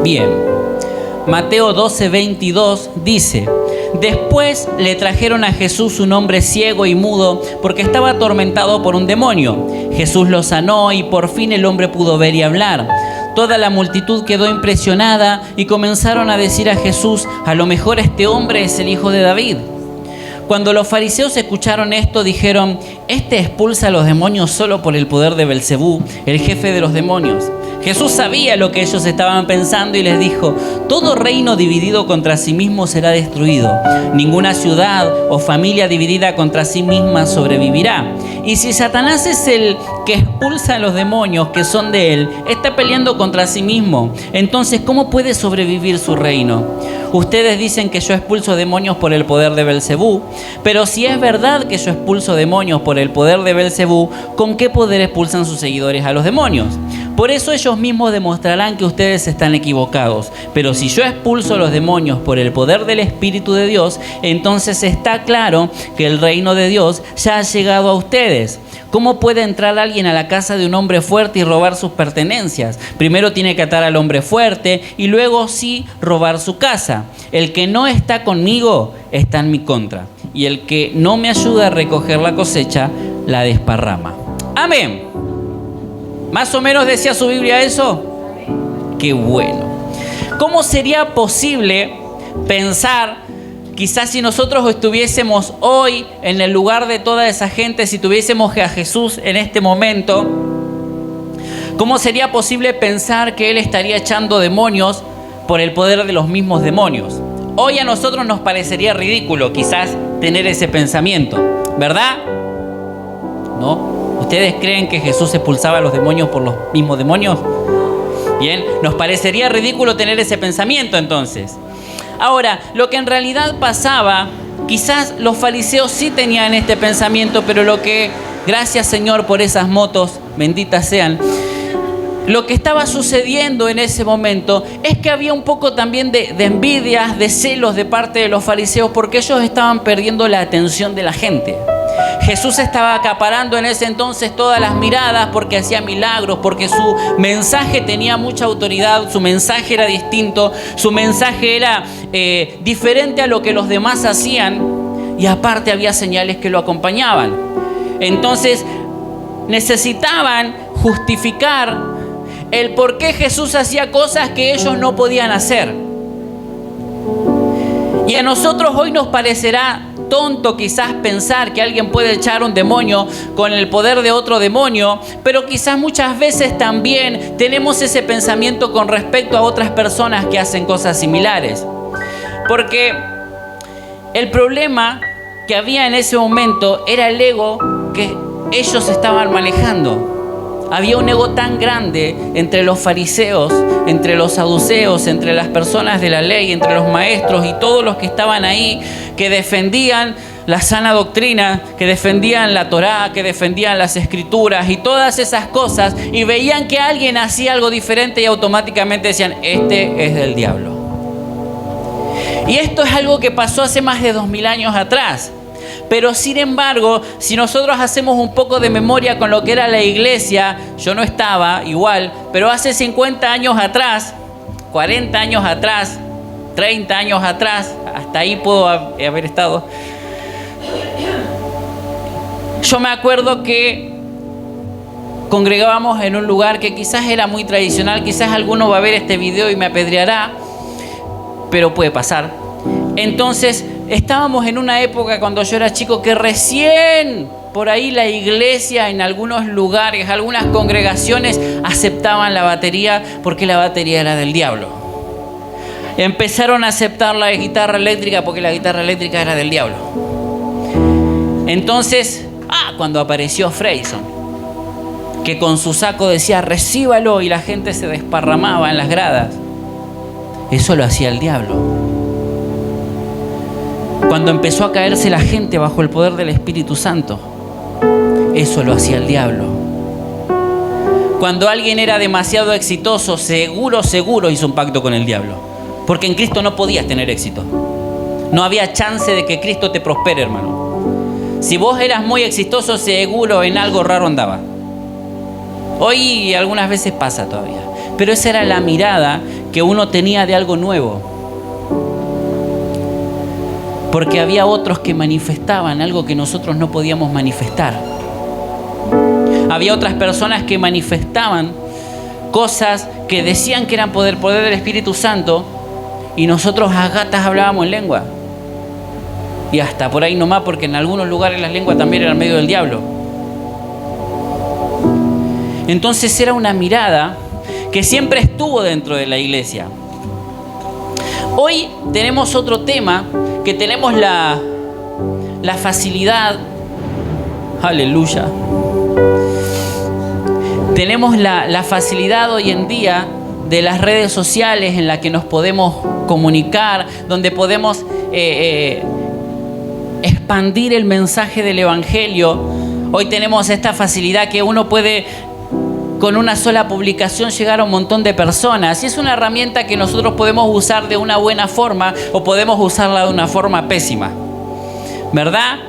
Bien, Mateo 12:22 dice: después le trajeron a Jesús un hombre ciego y mudo porque estaba atormentado por un demonio. Jesús lo sanó y por fin el hombre pudo ver y hablar. Toda la multitud quedó impresionada y comenzaron a decir a Jesús: a lo mejor este hombre es el hijo de David. Cuando los fariseos escucharon esto, dijeron: este expulsa a los demonios solo por el poder de Belcebú, el jefe de los demonios. Jesús sabía lo que ellos estaban pensando y les dijo: todo reino dividido contra sí mismo será destruido. Ninguna ciudad o familia dividida contra sí misma sobrevivirá. Y si Satanás es el que expulsa a los demonios que son de él, está peleando contra sí mismo. Entonces, ¿cómo puede sobrevivir su reino? Ustedes dicen que yo expulso demonios por el poder de Belcebú, pero si es verdad que yo expulso demonios por el poder de Belcebú, ¿con qué poder expulsan sus seguidores a los demonios? Por eso ellos mismos demostrarán que ustedes están equivocados. Pero si yo expulso los demonios por el poder del Espíritu de Dios, entonces está claro que el reino de Dios ya ha llegado a ustedes. ¿Cómo puede entrar alguien a la casa de un hombre fuerte y robar sus pertenencias? Primero tiene que atar al hombre fuerte y luego sí robar su casa. El que no está conmigo está en mi contra. Y el que no me ayuda a recoger la cosecha, la desparrama. Amén. ¿Más o menos decía su Biblia eso? Qué bueno. ¿Cómo sería posible pensar, quizás si nosotros estuviésemos hoy en el lugar de toda esa gente, si tuviésemos a Jesús en este momento, cómo sería posible pensar que Él estaría echando demonios por el poder de los mismos demonios? Hoy a nosotros nos parecería ridículo quizás tener ese pensamiento, ¿verdad? ¿No? ¿Ustedes creen que Jesús expulsaba a los demonios por los mismos demonios? Bien, nos parecería ridículo tener ese pensamiento entonces. Ahora, lo que en realidad pasaba, quizás los fariseos sí tenían este pensamiento, pero lo que, gracias Señor por esas motos, benditas sean, lo que estaba sucediendo en ese momento es que había un poco también de envidias, de celos de parte de los fariseos, porque ellos estaban perdiendo la atención de la gente. Jesús estaba acaparando en ese entonces todas las miradas porque hacía milagros, porque su mensaje tenía mucha autoridad, su mensaje era distinto, su mensaje era diferente a lo que los demás hacían, y aparte había señales que lo acompañaban. Entonces necesitaban justificar el por qué Jesús hacía cosas que ellos no podían hacer. Y a nosotros hoy nos parecerá tonto quizás pensar que alguien puede echar un demonio con el poder de otro demonio, pero quizás muchas veces también tenemos ese pensamiento con respecto a otras personas que hacen cosas similares. Porque el problema que había en ese momento era el ego que ellos estaban manejando. Había un ego tan grande entre los fariseos, entre los saduceos, entre las personas de la ley, entre los maestros y todos los que estaban ahí, que defendían la sana doctrina, que defendían la Torá, que defendían las escrituras y todas esas cosas, y veían que alguien hacía algo diferente y automáticamente decían: este es del diablo. Y esto es algo que pasó hace más de 2000 años atrás. Pero sin embargo, si nosotros hacemos un poco de memoria con lo que era la iglesia, yo no estaba igual, pero hace 50 años atrás, 40 años atrás, 30 años atrás, hasta ahí puedo haber estado. Yo me acuerdo que congregábamos en un lugar que quizás era muy tradicional, quizás alguno va a ver este video y me apedreará, pero puede pasar. Entonces, estábamos en una época cuando yo era chico que recién por ahí la iglesia en algunos lugares, algunas congregaciones aceptaban la batería porque la batería era del diablo. Empezaron a aceptar la guitarra eléctrica porque la guitarra eléctrica era del diablo. Entonces, cuando apareció Freyson, que con su saco decía recíbalo y la gente se desparramaba en las gradas, eso lo hacía el diablo. Cuando empezó a caerse la gente bajo el poder del Espíritu Santo, eso lo hacía el diablo. Cuando alguien era demasiado exitoso, seguro hizo un pacto con el diablo. Porque en Cristo no podías tener éxito. No había chance de que Cristo te prospere, hermano. Si vos eras muy exitoso, seguro en algo raro andaba. Hoy algunas veces pasa todavía. Pero esa era la mirada que uno tenía de algo nuevo. Porque había otros que manifestaban algo que nosotros no podíamos manifestar. Había otras personas que manifestaban cosas que decían que eran poder del Espíritu Santo, y nosotros a gatas hablábamos en lengua. Y hasta por ahí nomás, porque en algunos lugares las lenguas también eran medio del diablo. Entonces era una mirada que siempre estuvo dentro de la iglesia. Hoy tenemos otro tema, que tenemos la facilidad, aleluya, tenemos la facilidad hoy en día de las redes sociales en la que nos podemos comunicar, donde podemos expandir el mensaje del Evangelio. Hoy tenemos esta facilidad que uno puede con una sola publicación llegar a un montón de personas, y es una herramienta que nosotros podemos usar de una buena forma o podemos usarla de una forma pésima, ¿verdad?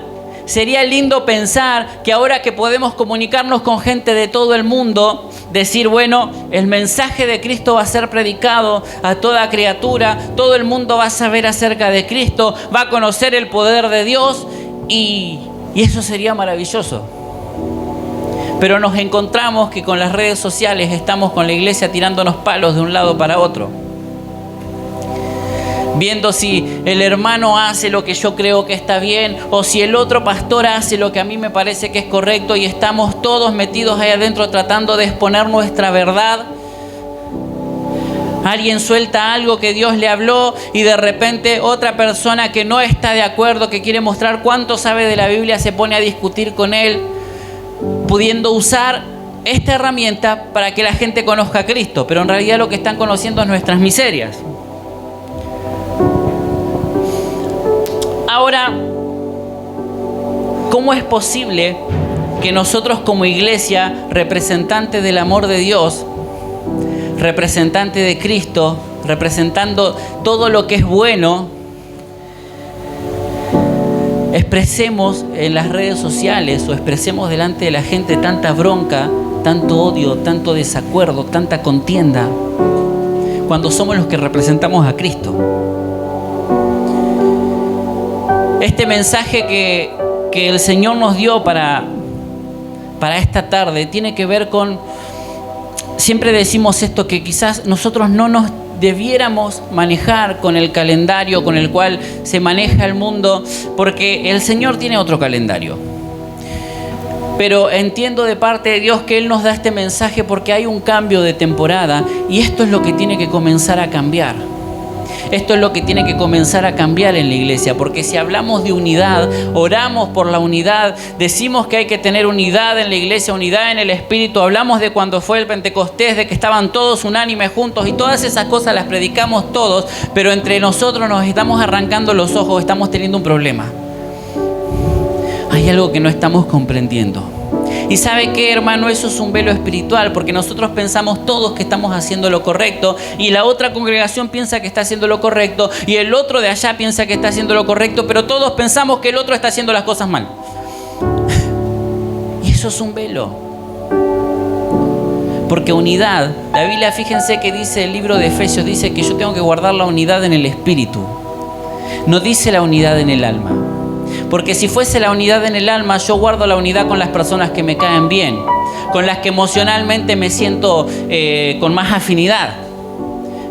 Sería lindo pensar que ahora que podemos comunicarnos con gente de todo el mundo, decir, bueno, el mensaje de Cristo va a ser predicado a toda criatura, todo el mundo va a saber acerca de Cristo, va a conocer el poder de Dios, y eso sería maravilloso. Pero nos encontramos que con las redes sociales estamos con la iglesia tirándonos palos de un lado para otro, viendo si el hermano hace lo que yo creo que está bien o si el otro pastor hace lo que a mí me parece que es correcto, y estamos todos metidos ahí adentro tratando de exponer nuestra verdad. Alguien suelta algo que Dios le habló y de repente otra persona que no está de acuerdo, que quiere mostrar cuánto sabe de la Biblia, se pone a discutir con él, pudiendo usar esta herramienta para que la gente conozca a Cristo, pero en realidad lo que están conociendo es nuestras miserias. Ahora, ¿cómo es posible que nosotros como iglesia, representantes del amor de Dios, representantes de Cristo, representando todo lo que es bueno, expresemos en las redes sociales o expresemos delante de la gente tanta bronca, tanto odio, tanto desacuerdo, tanta contienda, cuando somos los que representamos a Cristo? Este mensaje que el Señor nos dio para esta tarde tiene que ver con, siempre decimos esto, que quizás nosotros no nos debiéramos manejar con el calendario con el cual se maneja el mundo, porque el Señor tiene otro calendario. Pero entiendo de parte de Dios que Él nos da este mensaje porque hay un cambio de temporada, y esto es lo que tiene que comenzar a cambiar. Esto es lo que tiene que comenzar a cambiar en la iglesia, porque si hablamos de unidad, oramos por la unidad, decimos que hay que tener unidad en la iglesia, unidad en el Espíritu, hablamos de cuando fue el Pentecostés, de que estaban todos unánimes juntos, y todas esas cosas las predicamos todos, pero entre nosotros nos estamos arrancando los ojos, estamos teniendo un problema. Hay algo que no estamos comprendiendo. Y ¿sabe qué, hermano? Eso es un velo espiritual, porque nosotros pensamos todos que estamos haciendo lo correcto, y la otra congregación piensa que está haciendo lo correcto, y el otro de allá piensa que está haciendo lo correcto, pero todos pensamos que el otro está haciendo las cosas mal. Y eso es un velo. Porque unidad, la Biblia, fíjense que dice el libro de Efesios, dice que yo tengo que guardar la unidad en el espíritu. No dice la unidad en el alma. Porque si fuese la unidad en el alma, yo guardo la unidad con las personas que me caen bien, con las que emocionalmente me siento con más afinidad,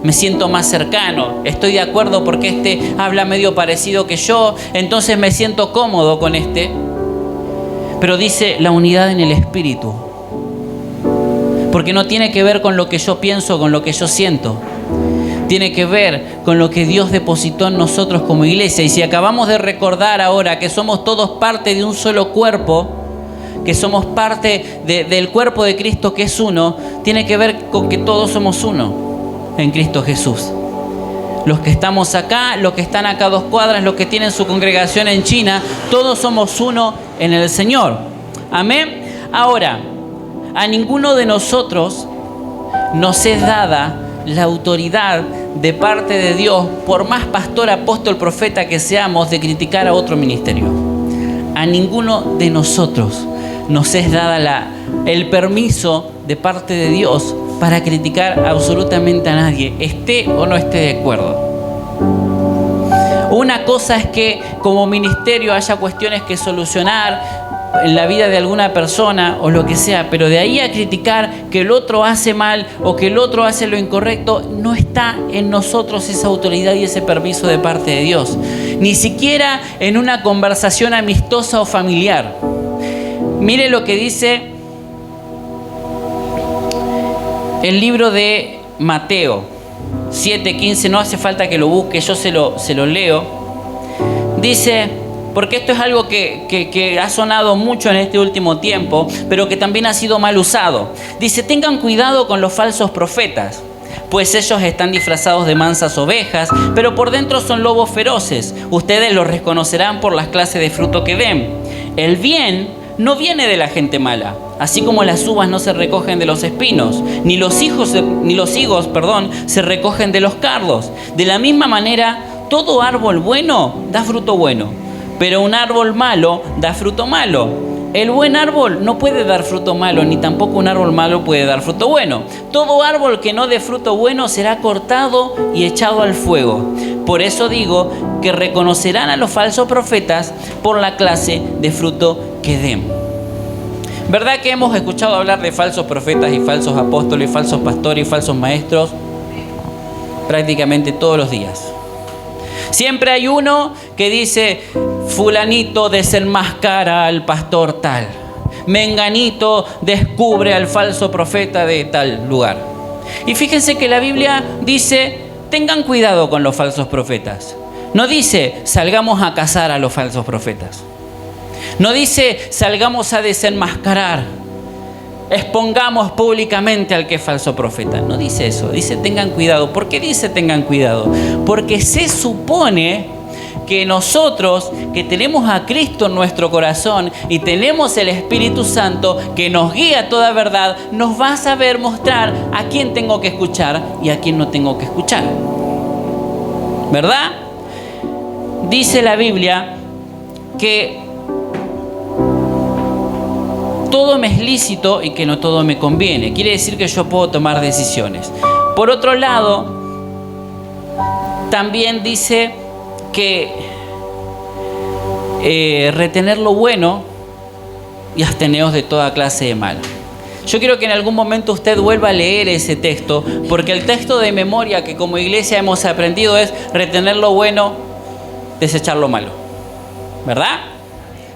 me siento más cercano, estoy de acuerdo porque este habla medio parecido que yo, entonces me siento cómodo con este. Pero dice la unidad en el espíritu, porque no tiene que ver con lo que yo pienso, con lo que yo siento. Tiene que ver con lo que Dios depositó en nosotros como iglesia. Y si acabamos de recordar ahora que somos todos parte de un solo cuerpo, que somos parte del cuerpo de Cristo, que es uno, tiene que ver con que todos somos uno en Cristo Jesús. Los que estamos acá, los que están acá a 2 cuadras, los que tienen su congregación en China, todos somos uno en el Señor. Amén. Ahora, a ninguno de nosotros nos es dada la autoridad de parte de Dios, por más pastor, apóstol, profeta que seamos, de criticar a otro ministerio. a ninguno de nosotros nos es dada el permiso de parte de Dios para criticar absolutamente a nadie, esté o no esté de acuerdo. Una cosa es que como ministerio haya cuestiones que solucionar en la vida de alguna persona o lo que sea, pero de ahí a criticar que el otro hace mal o que el otro hace lo incorrecto, no está en nosotros esa autoridad y ese permiso de parte de Dios. Ni siquiera en una conversación amistosa o familiar. Mire lo que dice el libro de Mateo 7:15, no hace falta que lo busque, yo se lo leo. Dice, porque esto es algo que ha sonado mucho en este último tiempo, pero que también ha sido mal usado. Dice, tengan cuidado con los falsos profetas, pues ellos están disfrazados de mansas ovejas, pero por dentro son lobos feroces. Ustedes los reconocerán por las clases de fruto que den. El bien no viene de la gente mala, así como las uvas no se recogen de los espinos, ni los higos, se recogen de los cardos. De la misma manera, todo árbol bueno da fruto bueno, pero un árbol malo da fruto malo. El buen árbol no puede dar fruto malo, ni tampoco un árbol malo puede dar fruto bueno. Todo árbol que no dé fruto bueno será cortado y echado al fuego. Por eso digo que reconocerán a los falsos profetas por la clase de fruto que den. ¿Verdad que hemos escuchado hablar de falsos profetas y falsos apóstoles, y falsos pastores y falsos maestros prácticamente todos los días? Siempre hay uno que dice, fulanito desenmascara al pastor tal, menganito descubre al falso profeta de tal lugar. Y fíjense que la Biblia dice, tengan cuidado con los falsos profetas. No dice, salgamos a cazar a los falsos profetas. No dice, salgamos a desenmascarar, expongamos públicamente al que es falso profeta. No dice eso, dice tengan cuidado. ¿Por qué dice tengan cuidado? Porque se supone que nosotros, que tenemos a Cristo en nuestro corazón y tenemos el Espíritu Santo que nos guía a toda verdad, nos va a saber mostrar a quién tengo que escuchar y a quién no tengo que escuchar. ¿Verdad? Dice la Biblia que todo me es lícito y que no todo me conviene. Quiere decir que yo puedo tomar decisiones. Por otro lado, también dice que retener lo bueno y absteneos de toda clase de mal. Yo quiero que en algún momento usted vuelva a leer ese texto, porque el texto de memoria que como iglesia hemos aprendido es retener lo bueno, desechar lo malo. ¿Verdad?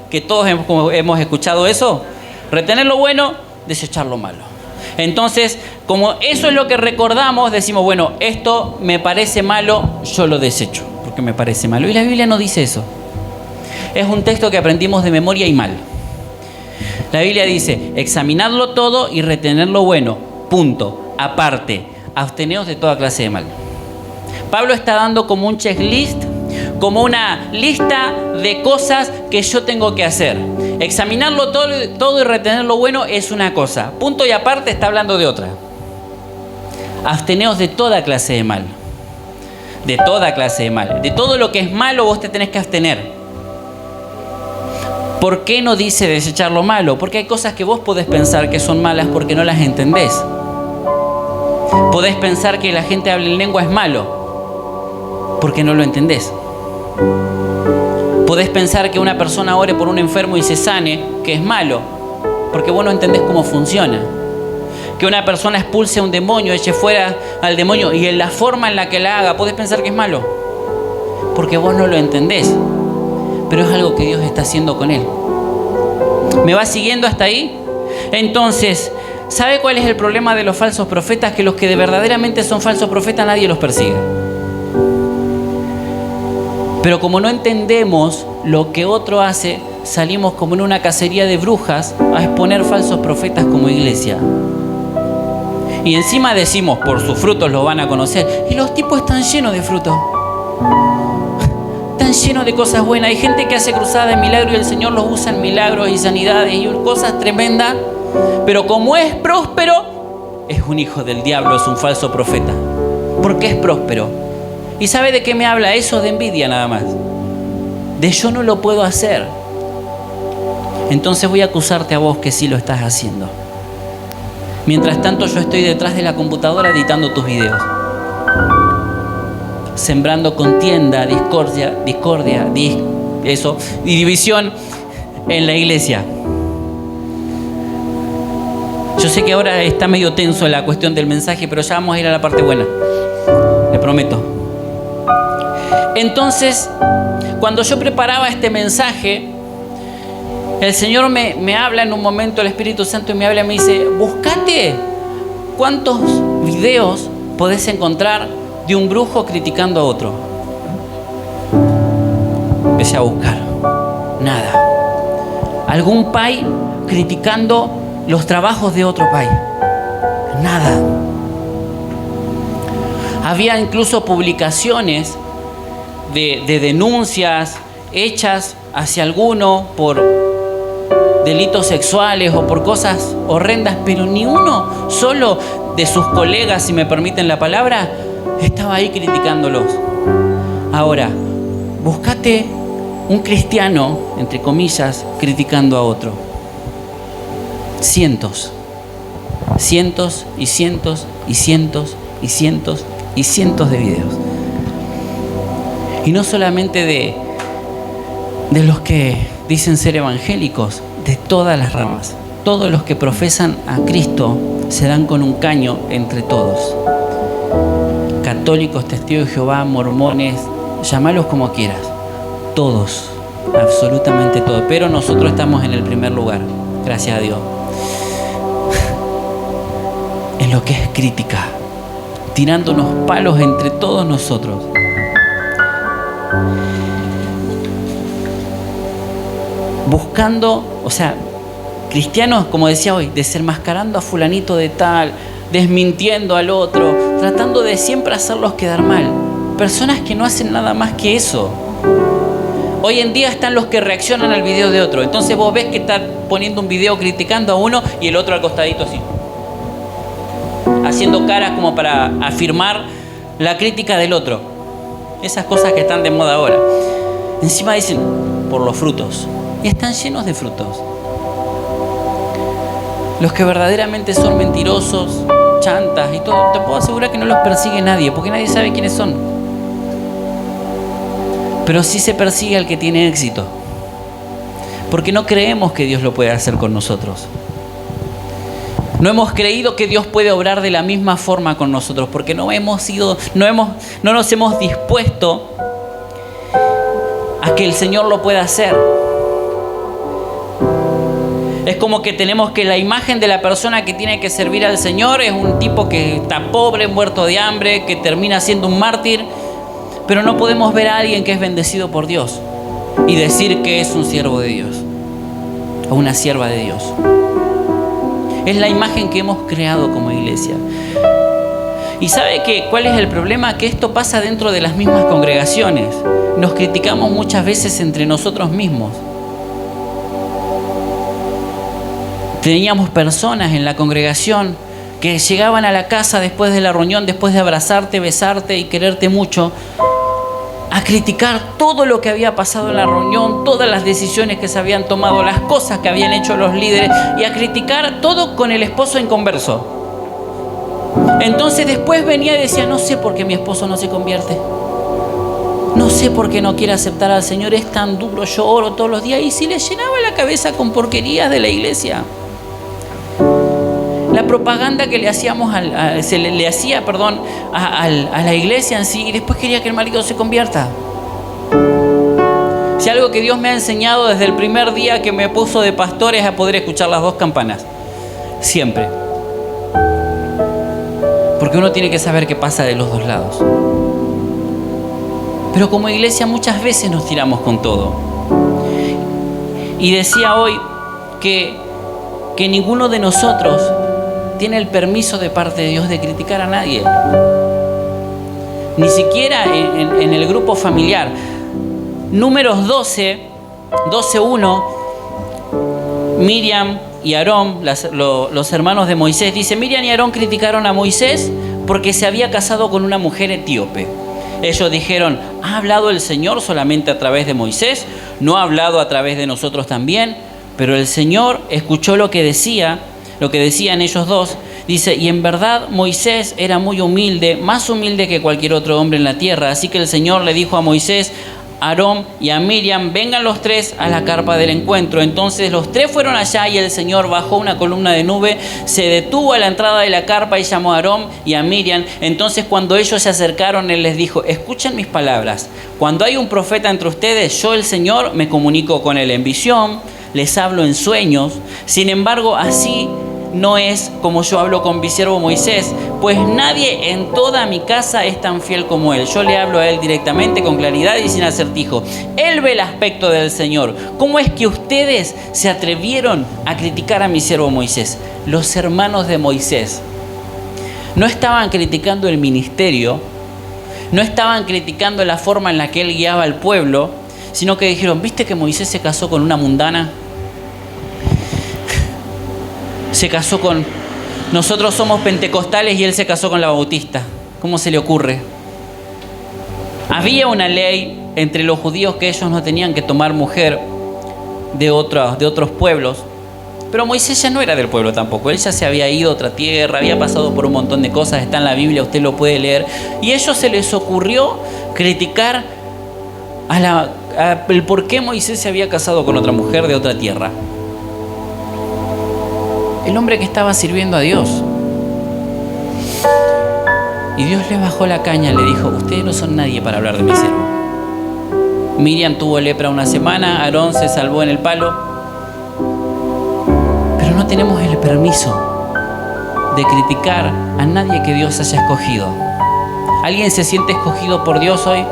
Que todos hemos escuchado eso. Retener lo bueno, desechar lo malo. Entonces, como eso es lo que recordamos, decimos, bueno, esto me parece malo, yo lo desecho, porque me parece malo. Y la Biblia no dice eso. Es un texto que aprendimos de memoria y mal. La Biblia dice, examinadlo todo y retener lo bueno, punto. Aparte, absteneos de toda clase de mal. Pablo está dando como un checklist, como una lista de cosas que yo tengo que hacer. Examinarlo todo y retener lo bueno es una cosa. Punto y aparte está hablando de otra. Absteneos de toda clase de mal. De toda clase de mal. De todo lo que es malo vos te tenés que abstener. ¿Por qué no dice desechar lo malo? Porque hay cosas que vos podés pensar que son malas porque no las entendés. Podés pensar que la gente habla en lengua es malo porque no lo entendés. Podés pensar que una persona ore por un enfermo y se sane, que es malo, porque vos no entendés cómo funciona. Que una persona expulse a un demonio, eche fuera al demonio y en la forma en la que la haga, podés pensar que es malo, porque vos no lo entendés. Pero es algo que Dios está haciendo con él. ¿Me va siguiendo hasta ahí? Entonces, ¿sabe cuál es el problema de los falsos profetas? Que los que verdaderamente son falsos profetas nadie los persigue. Pero como no entendemos lo que otro hace, salimos como en una cacería de brujas a exponer falsos profetas como iglesia. Y encima decimos, por sus frutos los van a conocer. Y los tipos están llenos de frutos. Están llenos de cosas buenas. Hay gente que hace cruzadas de milagros y el Señor los usa en milagros y sanidades y cosas tremendas. Pero como es próspero, es un hijo del diablo, es un falso profeta. Porque es próspero. ¿Y sabe de qué me habla? Eso de envidia nada más. De yo no lo puedo hacer. entonces voy a acusarte a vos que sí lo estás haciendo. Mientras tanto yo estoy detrás de la computadora editando tus videos, sembrando contienda, discordia y división en la iglesia. Yo sé que ahora está medio tenso la cuestión del mensaje, pero ya vamos a ir a la parte buena, le prometo. Entonces, cuando yo preparaba este mensaje, el Señor me habla en un momento, el Espíritu Santo me habla y me dice: buscate cuántos videos podés encontrar de un brujo criticando a otro. Empecé a buscar, nada. Algún pai criticando los trabajos de otro pai, nada. Había incluso publicaciones de denuncias hechas hacia alguno por delitos sexuales o por cosas horrendas, pero ni uno solo de sus colegas, si me permiten la palabra, estaba ahí criticándolos. Ahora, búscate un cristiano, entre comillas, criticando a otro. Cientos y cientos y cientos y cientos y cientos de videos. Y no solamente de los que dicen ser evangélicos, de todas las ramas. Todos los que profesan a Cristo se dan con un caño entre todos. Católicos, testigos de Jehová, mormones, llamalos como quieras. Todos, absolutamente todos. Pero nosotros estamos en el primer lugar, gracias a Dios. En lo que es crítica, tirándonos palos entre todos nosotros. Buscando, cristianos, como decía hoy, desenmascarando a fulanito de tal, desmintiendo al otro, tratando de siempre hacerlos quedar mal. Personas que no hacen nada más que eso. Hoy en día están los que reaccionan al video de otro. Entonces vos ves que está poniendo un video criticando a uno y el otro al costadito así, haciendo caras como para afirmar la crítica del otro. Esas cosas que están de moda ahora. Encima dicen, por los frutos. Y están llenos de frutos. Los que verdaderamente son mentirosos, chantas y todo, te puedo asegurar que no los persigue nadie, porque nadie sabe quiénes son. Pero sí se persigue al que tiene éxito, porque no creemos que Dios lo puede hacer con nosotros. No hemos creído que Dios puede obrar de la misma forma con nosotros, porque no nos hemos dispuesto a que el Señor lo pueda hacer. Es como que tenemos que la imagen de la persona que tiene que servir al Señor es un tipo que está pobre, muerto de hambre, que termina siendo un mártir, pero no podemos ver a alguien que es bendecido por Dios y decir que es un siervo de Dios o una sierva de Dios. Es la imagen que hemos creado como iglesia. ¿Y sabe cuál es el problema? Que esto pasa dentro de las mismas congregaciones. Nos criticamos muchas veces entre nosotros mismos. Teníamos personas en la congregación que llegaban a la casa después de la reunión, después de abrazarte, besarte y quererte mucho, a criticar todo lo que había pasado en la reunión, todas las decisiones que se habían tomado, las cosas que habían hecho los líderes, y a criticar todo con el esposo inconverso. Entonces después venía y decía: no sé por qué mi esposo no se convierte, no sé por qué no quiere aceptar al Señor, es tan duro, yo oro todos los días. Y si le llenaba la cabeza con porquerías de la iglesia, la propaganda que le hacíamos a la iglesia en sí, y después quería que el marido se convierta. Si algo que Dios me ha enseñado desde el primer día que me puso de pastor es a poder escuchar las dos campanas, siempre, porque uno tiene que saber qué pasa de los dos lados. Pero como iglesia muchas veces nos tiramos con todo. Y decía hoy que ninguno de nosotros tiene el permiso de parte de Dios de criticar a nadie. Ni siquiera en el grupo familiar. Números 12:1, Miriam y Aarón, los hermanos de Moisés, dice: Miriam y Aarón criticaron a Moisés porque se había casado con una mujer etíope. Ellos dijeron: ¿ha hablado el Señor solamente a través de Moisés? ¿No ha hablado a través de nosotros también? Pero el Señor escuchó lo que decían ellos dos. Dice, y en verdad Moisés era muy humilde, más humilde que cualquier otro hombre en la tierra. Así que el Señor le dijo a Moisés, a Aarón y a Miriam, vengan los tres a la carpa del encuentro. Entonces los tres fueron allá y el Señor bajó una columna de nube, se detuvo a la entrada de la carpa y llamó a Aarón y a Miriam. Entonces cuando ellos se acercaron, él les dijo, escuchen mis palabras. Cuando hay un profeta entre ustedes, yo el Señor me comunico con él en visión, les hablo en sueños. Sin embargo, así no es como yo hablo con mi siervo Moisés, pues nadie en toda mi casa es tan fiel como él. Yo le hablo a él directamente, con claridad y sin acertijo. Él ve el aspecto del Señor. ¿Cómo es que ustedes se atrevieron a criticar a mi siervo Moisés? Los hermanos de Moisés no estaban criticando el ministerio, no estaban criticando la forma en la que él guiaba al pueblo, sino que dijeron, ¿viste que Moisés se casó con una mundana? Se casó con... Nosotros somos pentecostales y él se casó con la bautista. ¿Cómo se le ocurre? Había una ley entre los judíos que ellos no tenían que tomar mujer de otros pueblos. Pero Moisés ya no era del pueblo tampoco. Él ya se había ido a otra tierra, había pasado por un montón de cosas. Está en la Biblia, usted lo puede leer. Y a ellos se les ocurrió criticar el por qué Moisés se había casado con otra mujer de otra tierra. El hombre que estaba sirviendo a Dios. Y Dios le bajó la caña, le dijo, ustedes no son nadie para hablar de mi siervo. Miriam tuvo lepra una semana, Aarón se salvó en el palo. Pero no tenemos el permiso de criticar a nadie que Dios haya escogido. ¿Alguien se siente escogido por Dios hoy?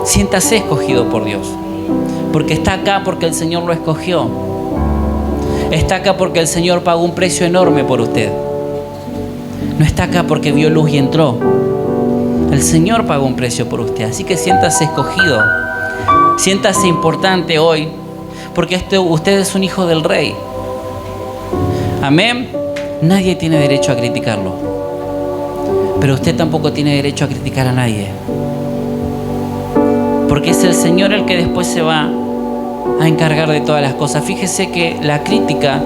Siéntase escogido por Dios. Porque está acá porque el Señor lo escogió. Está acá porque el Señor pagó un precio enorme por usted. No está acá porque vio luz y entró. El Señor pagó un precio por usted. Así que siéntase escogido. Siéntase importante hoy. Porque usted es un hijo del Rey. Amén. Nadie tiene derecho a criticarlo. Pero usted tampoco tiene derecho a criticar a nadie. Porque es el Señor el que después se va a encargar de todas las cosas. Fíjese que la crítica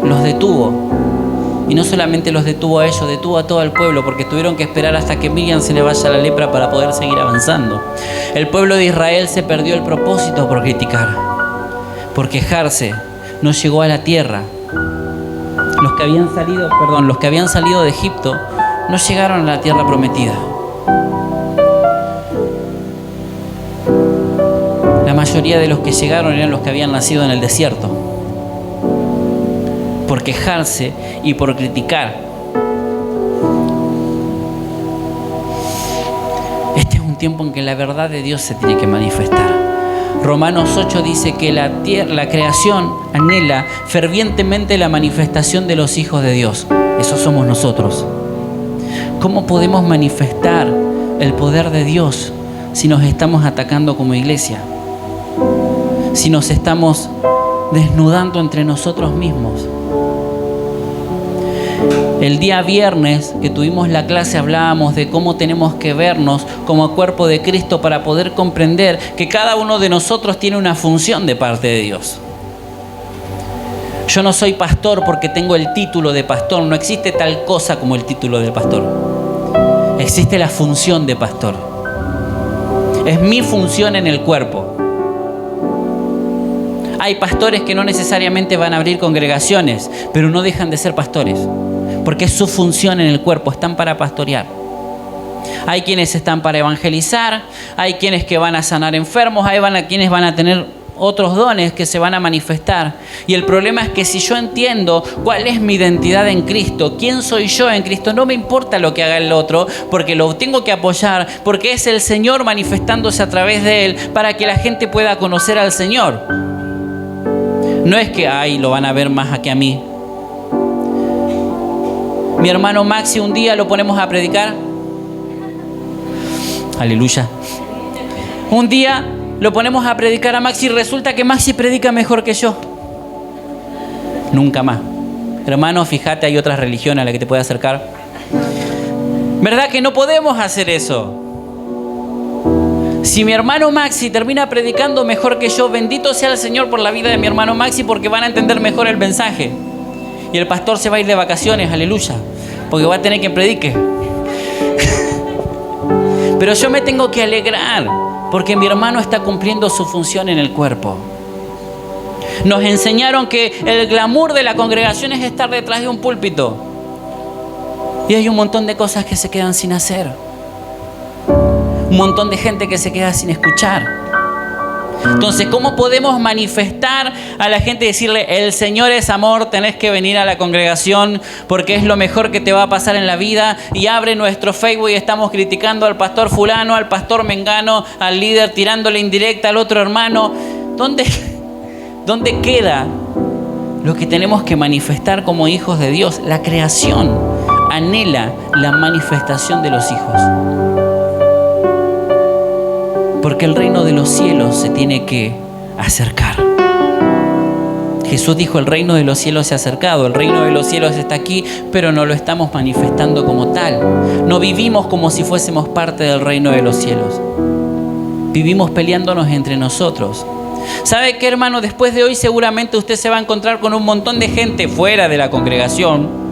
los detuvo. Y no solamente los detuvo a ellos, detuvo a todo el pueblo, porque tuvieron que esperar hasta que Miriam se le vaya la lepra para poder seguir avanzando. El pueblo de Israel se perdió el propósito por criticar, por quejarse. No llegó a la tierra. Los que habían salido de Egipto no llegaron a la tierra prometida. La mayoría de los que llegaron eran los que habían nacido en el desierto. Por quejarse y por criticar. Este es un tiempo en que la verdad de Dios se tiene que manifestar. Romanos 8 dice que la creación anhela fervientemente la manifestación de los hijos de Dios. Esos somos nosotros. ¿Cómo podemos manifestar el poder de Dios si nos estamos atacando como iglesia? Si nos estamos desnudando entre nosotros mismos. El día viernes que tuvimos la clase hablábamos de cómo tenemos que vernos como cuerpo de Cristo para poder comprender que cada uno de nosotros tiene una función de parte de Dios. Yo no soy pastor porque tengo el título de pastor. No existe tal cosa como el título de pastor. Existe la función de pastor. Es mi función en el cuerpo. Hay pastores que no necesariamente van a abrir congregaciones, pero no dejan de ser pastores, porque es su función en el cuerpo, están para pastorear. Hay quienes están para evangelizar, hay quienes que van a sanar enfermos, hay quienes van a tener otros dones que se van a manifestar. Y el problema es que si yo entiendo cuál es mi identidad en Cristo, quién soy yo en Cristo, no me importa lo que haga el otro, porque lo tengo que apoyar, porque es el Señor manifestándose a través de él para que la gente pueda conocer al Señor. No es que, lo van a ver más que a mí. Mi hermano Maxi, un día lo ponemos a predicar. Aleluya. Un día lo ponemos a predicar a Maxi y resulta que Maxi predica mejor que yo. Nunca más. Hermano, fíjate, hay otras religiones a las que te puede acercar. ¿Verdad que no podemos hacer eso? Si mi hermano Maxi termina predicando mejor que yo, bendito sea el Señor por la vida de mi hermano Maxi, porque van a entender mejor el mensaje. Y el pastor se va a ir de vacaciones, aleluya, porque va a tener quien predique. Pero yo me tengo que alegrar porque mi hermano está cumpliendo su función en el cuerpo. Nos enseñaron que el glamour de la congregación es estar detrás de un púlpito. Y hay un montón de cosas que se quedan sin hacer. Un montón de gente que se queda sin escuchar. Entonces, ¿cómo podemos manifestar a la gente y decirle, el Señor es amor, tenés que venir a la congregación porque es lo mejor que te va a pasar en la vida? Y abre nuestro Facebook y estamos criticando al pastor fulano, al pastor mengano, al líder, tirándole indirecta al otro hermano. ¿Dónde queda lo que tenemos que manifestar como hijos de Dios? La creación anhela la manifestación de los hijos. Porque el reino de los cielos se tiene que acercar. Jesús dijo, el reino de los cielos se ha acercado, el reino de los cielos está aquí, pero no lo estamos manifestando como tal. No vivimos como si fuésemos parte del reino de los cielos. Vivimos peleándonos entre nosotros. ¿Sabe qué, hermano? Después de hoy seguramente usted se va a encontrar con un montón de gente fuera de la congregación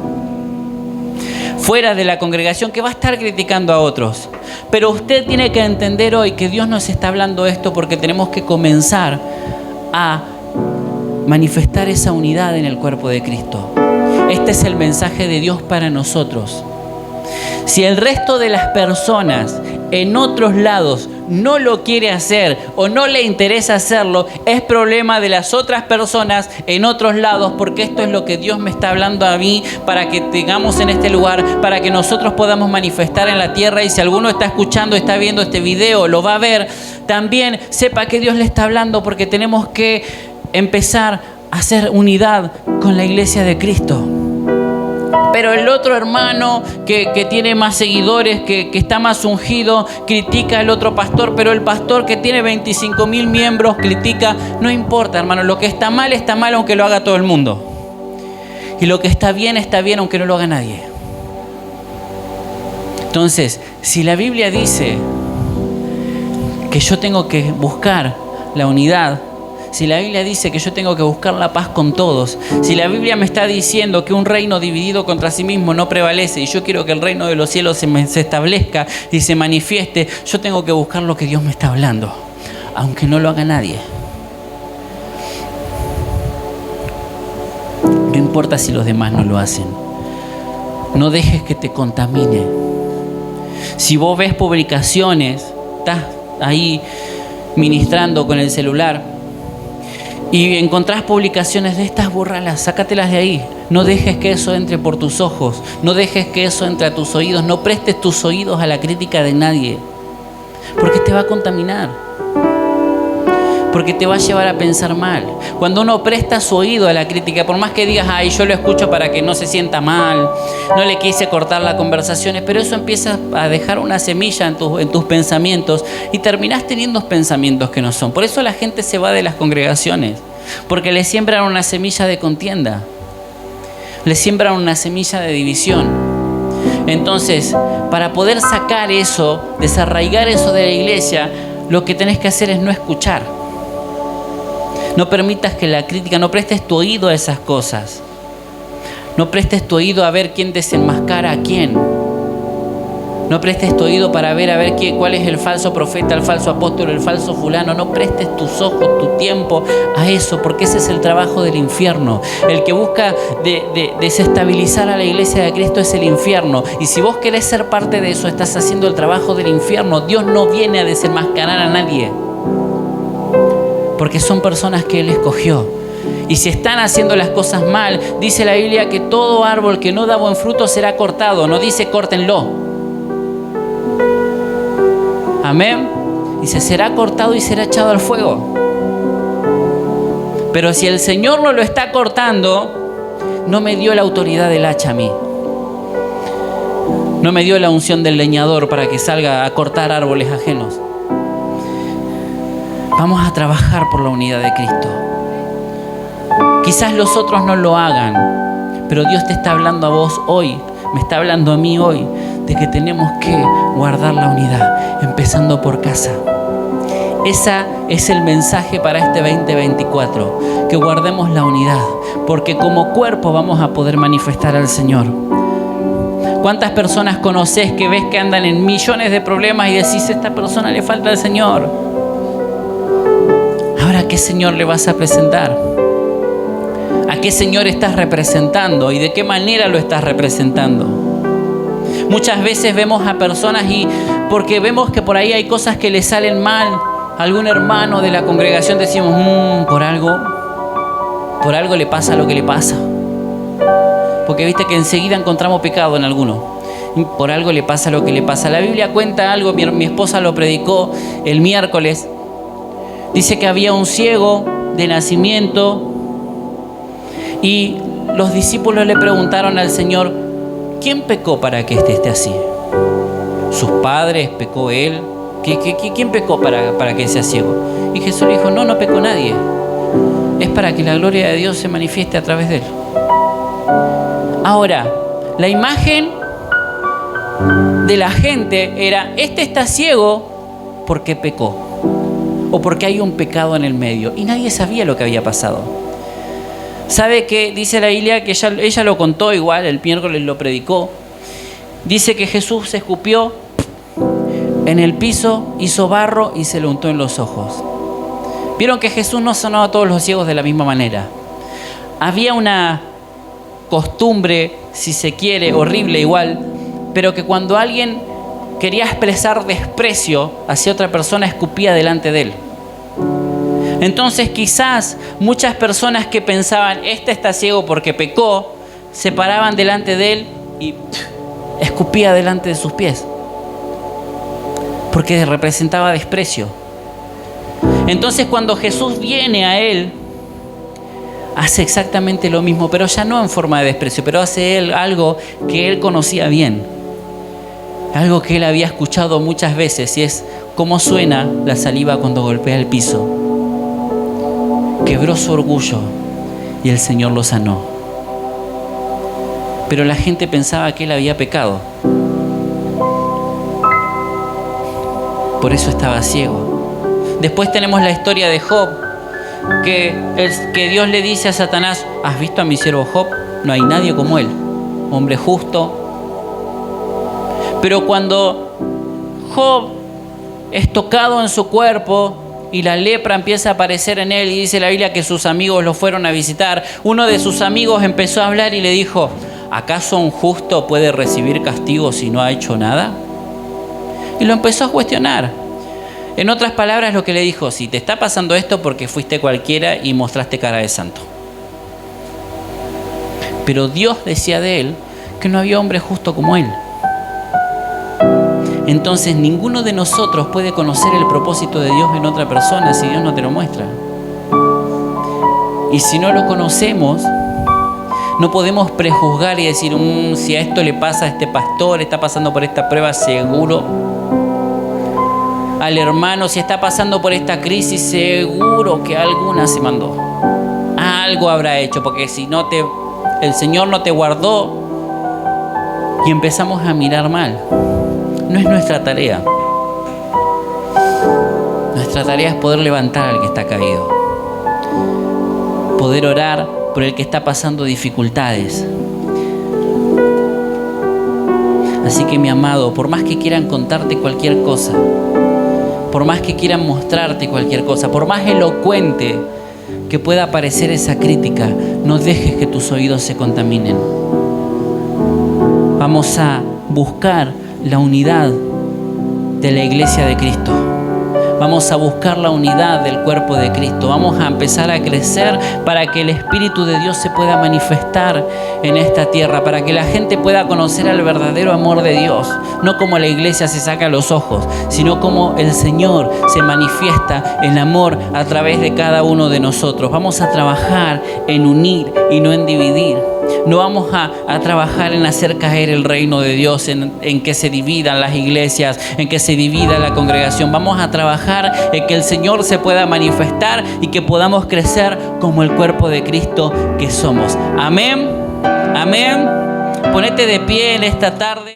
que va a estar criticando a otros. Pero usted tiene que entender hoy que Dios nos está hablando esto porque tenemos que comenzar a manifestar esa unidad en el cuerpo de Cristo. Este es el mensaje de Dios para nosotros. Si el resto de las personas en otros lados no lo quiere hacer o no le interesa hacerlo, es problema de las otras personas en otros lados, porque esto es lo que Dios me está hablando a mí para que tengamos en este lugar, para que nosotros podamos manifestar en la tierra. Y si alguno está escuchando, está viendo este video, lo va a ver, también sepa que Dios le está hablando, porque tenemos que empezar a hacer unidad con la iglesia de Cristo. Pero el otro hermano que tiene más seguidores, que está más ungido, critica al otro pastor. Pero el pastor que tiene 25,000 miembros critica. No importa, hermano. Lo que está mal aunque lo haga todo el mundo. Y lo que está bien aunque no lo haga nadie. Entonces, si la Biblia dice que yo tengo que buscar la unidad, si la Biblia dice que yo tengo que buscar la paz con todos, si la Biblia me está diciendo que un reino dividido contra sí mismo no prevalece y yo quiero que el reino de los cielos se establezca y se manifieste, yo tengo que buscar lo que Dios me está hablando, aunque no lo haga nadie. No importa si los demás no lo hacen. No dejes que te contamine. Si vos ves publicaciones, estás ahí ministrando con el celular y encontrás publicaciones de estas, bórralas, sácatelas de ahí. No dejes que eso entre por tus ojos. No dejes que eso entre a tus oídos. No prestes tus oídos a la crítica de nadie. Porque te va a contaminar. Porque te va a llevar a pensar mal. Cuando uno presta su oído a la crítica, por más que digas, ay, yo lo escucho para que no se sienta mal, no le quise cortar las conversaciones, pero eso empieza a dejar una semilla en tus pensamientos y terminás teniendo pensamientos que no son. Por eso la gente se va de las congregaciones, porque le siembran una semilla de contienda, le siembran una semilla de división. Entonces, para poder sacar eso, desarraigar eso de la iglesia, lo que tenés que hacer es no escuchar. No permitas que la crítica, no prestes tu oído a esas cosas. No prestes tu oído a ver quién desenmascara a quién. No prestes tu oído para ver cuál es el falso profeta, el falso apóstol, el falso fulano. No prestes tus ojos, tu tiempo a eso, porque ese es el trabajo del infierno. El que busca desestabilizar a la iglesia de Cristo es el infierno. Y si vos querés ser parte de eso, estás haciendo el trabajo del infierno. Dios no viene a desenmascarar a nadie, porque son personas que Él escogió. Y si están haciendo las cosas mal, dice la Biblia que todo árbol que no da buen fruto será cortado. No dice córtenlo. Amén. Dice será cortado y será echado al fuego. Pero si el Señor no lo está cortando, no me dio la autoridad del hacha a mí. No me dio la unción del leñador para que salga a cortar árboles ajenos. Vamos a trabajar por la unidad de Cristo. Quizás los otros no lo hagan, pero Dios te está hablando a vos hoy, me está hablando a mí hoy, de que tenemos que guardar la unidad, empezando por casa. Ese es el mensaje para este 2024, que guardemos la unidad, porque como cuerpo vamos a poder manifestar al Señor. ¿Cuántas personas conoces que ves que andan en millones de problemas y decís, a esta persona le falta al Señor? Ahora, ¿qué Señor le vas a presentar? ¿A qué Señor estás representando y de qué manera lo estás representando? Muchas veces vemos a personas y porque vemos que por ahí hay cosas que le salen mal, algún hermano de la congregación decimos, por algo le pasa lo que le pasa. Porque viste que enseguida encontramos pecado en alguno. Por algo le pasa lo que le pasa. La Biblia cuenta algo, mi esposa lo predicó el miércoles. Dice que había un ciego de nacimiento y los discípulos le preguntaron al Señor, ¿quién pecó para que esté así? ¿Sus padres? ¿Pecó él? ¿Quién pecó para que sea ciego? Y Jesús le dijo, no pecó nadie. Es para que la gloria de Dios se manifieste a través de él. Ahora, la imagen de la gente era, este está ciego porque pecó. O porque hay un pecado en el medio. Y nadie sabía lo que había pasado. ¿Sabe qué? Dice la Biblia que ella lo contó igual, el miércoles lo predicó. Dice que Jesús se escupió en el piso, hizo barro y se lo untó en los ojos. Vieron que Jesús no sanó a todos los ciegos de la misma manera. Había una costumbre, si se quiere, horrible igual, pero que cuando alguien quería expresar desprecio hacia otra persona, escupía delante de él. Entonces quizás muchas personas que pensaban, este está ciego porque pecó, se paraban delante de él y escupía delante de sus pies. Porque representaba desprecio. Entonces cuando Jesús viene a él, hace exactamente lo mismo, pero ya no en forma de desprecio, pero hace él algo que él conocía bien. Algo que él había escuchado muchas veces, y es cómo suena la saliva cuando golpea el piso. Quebró su orgullo y el Señor lo sanó. Pero la gente pensaba que él había pecado. Por eso estaba ciego. Después tenemos la historia de Job, que Dios le dice a Satanás, ¿has visto a mi siervo Job? No hay nadie como él, hombre justo. Pero cuando Job es tocado en su cuerpo y la lepra empieza a aparecer en él, y dice la Biblia que sus amigos lo fueron a visitar, uno de sus amigos empezó a hablar y le dijo, ¿acaso un justo puede recibir castigo si no ha hecho nada? Y lo empezó a cuestionar. En otras palabras, lo que le dijo, si te está pasando esto porque fuiste cualquiera y mostraste cara de santo. Pero Dios decía de él que no había hombre justo como él. Entonces ninguno de nosotros puede conocer el propósito de Dios en otra persona si Dios no te lo muestra. Y si no lo conocemos, no podemos prejuzgar y decir, si a esto le pasa a este pastor, está pasando por esta prueba, seguro. Al hermano, si está pasando por esta crisis, seguro que alguna se mandó. Algo habrá hecho, porque si no el Señor no te guardó, y empezamos a mirar mal. No es nuestra tarea. Nuestra tarea es poder levantar al que está caído. Poder orar por el que está pasando dificultades. Así que mi amado, por más que quieran contarte cualquier cosa, por más que quieran mostrarte cualquier cosa, por más elocuente que pueda parecer esa crítica, no dejes que tus oídos se contaminen. Vamos a buscar la unidad de la iglesia de Cristo. Vamos a buscar la unidad del cuerpo de Cristo. Vamos a empezar a crecer para que el Espíritu de Dios se pueda manifestar en esta tierra, para que la gente pueda conocer al verdadero amor de Dios. No como la iglesia se saca los ojos, sino como el Señor se manifiesta en amor a través de cada uno de nosotros. Vamos a trabajar en unir y no en dividir. No vamos a trabajar en hacer caer el reino de Dios, en que se dividan las iglesias, en que se divida la congregación. Vamos a trabajar en que el Señor se pueda manifestar y que podamos crecer como el cuerpo de Cristo que somos. Amén. Amén. Ponete de pie en esta tarde.